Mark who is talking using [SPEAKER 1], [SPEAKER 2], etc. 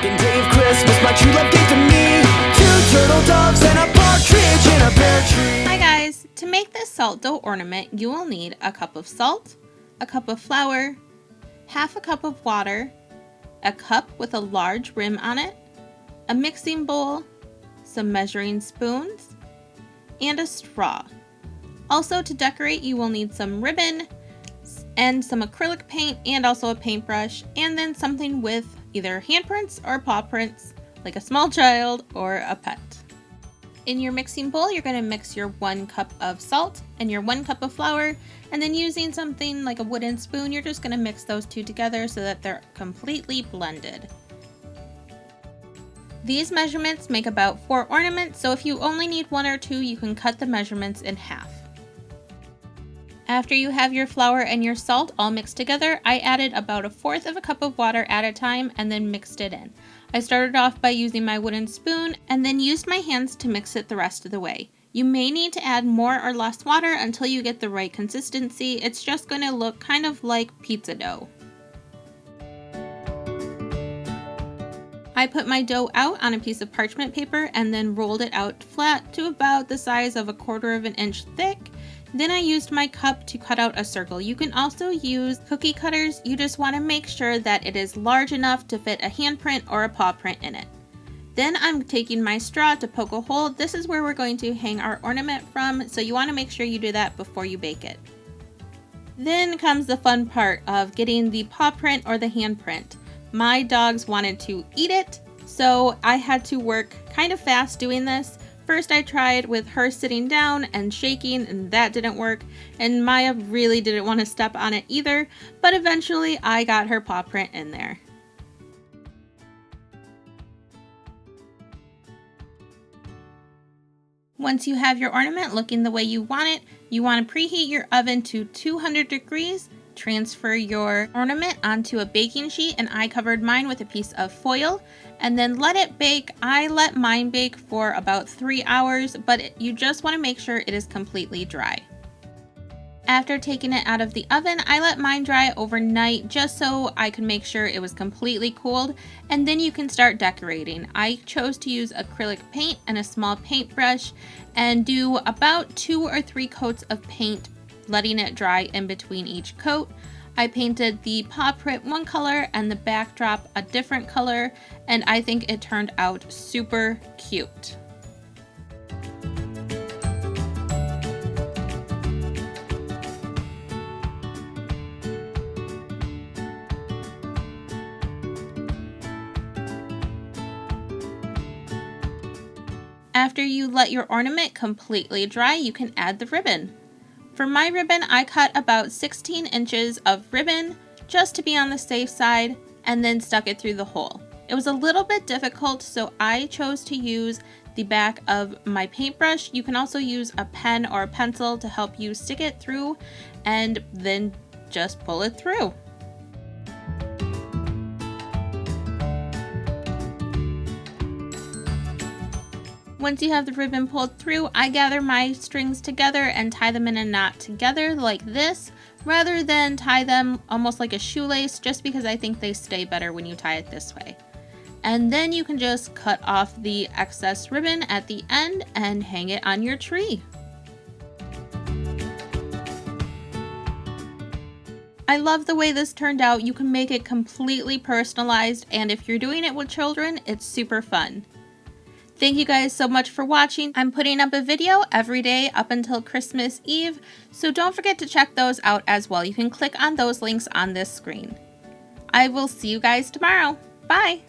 [SPEAKER 1] second day of Christmas, my true love gave to me 2 turtle doves and a partridge in a pear tree.
[SPEAKER 2] Hi guys! To make this salt dough ornament, you will need a cup of salt, a cup of flour, half a cup of water, a cup with a large rim on it, a mixing bowl, some measuring spoons, and a straw. Also, to decorate, you will need some ribbon and some acrylic paint and also a paintbrush, and then something with either handprints or paw prints, like a small child or a pet. In your mixing bowl, you're going to mix your 1 cup of salt and your 1 cup of flour, and then using something like a wooden spoon, you're just going to mix those 2 together so that they're completely blended. These measurements make about 4 ornaments, so if you only need 1 or 2, you can cut the measurements in half. After you have your flour and your salt all mixed together, I added about 1/4 of a cup of water at a time and then mixed it in. I started off by using my wooden spoon and then used my hands to mix it the rest of the way. You may need to add more or less water until you get the right consistency. It's just going to look kind of like pizza dough. I put my dough out on a piece of parchment paper and then rolled it out flat to about the size of 1/4 of an inch thick. Then I used my cup to cut out a circle. You can also use cookie cutters. You just want to make sure that it is large enough to fit a handprint or a paw print in it. Then I'm taking my straw to poke a hole. This is where we're going to hang our ornament from, so you want to make sure you do that before you bake it. Then comes the fun part of getting the paw print or the handprint. My dogs wanted to eat it, so I had to work kind of fast doing this. First I tried with her sitting down and shaking, and that didn't work, and Maya really didn't want to step on it either, but eventually I got her paw print in there. Once you have your ornament looking the way you want it, you want to preheat your oven to 200 degrees. Transfer your ornament onto a baking sheet, and I covered mine with a piece of foil and then let it bake. I let mine bake for about 3 hours, but you just want to make sure it is completely dry. After taking it out of the oven, I let mine dry overnight just so I could make sure it was completely cooled, and then you can start decorating. I chose to use acrylic paint and a small paintbrush and do about 2 or 3 coats of paint, letting it dry in between each coat. I painted the paw print one color and the backdrop a different color, and I think it turned out super cute. After you let your ornament completely dry, you can add the ribbon. For my ribbon, I cut about 16 inches of ribbon just to be on the safe side and then stuck it through the hole. It was a little bit difficult, so I chose to use the back of my paintbrush. You can also use a pen or a pencil to help you stick it through and then just pull it through. Once you have the ribbon pulled through, I gather my strings together and tie them in a knot together like this, rather than tie them almost like a shoelace, just because I think they stay better when you tie it this way. And then you can just cut off the excess ribbon at the end and hang it on your tree. I love the way this turned out. You can make it completely personalized, and if you're doing it with children, it's super fun. Thank you guys so much for watching. I'm putting up a video every day up until Christmas Eve, so don't forget to check those out as well. You can click on those links on this screen. I will see you guys tomorrow. Bye!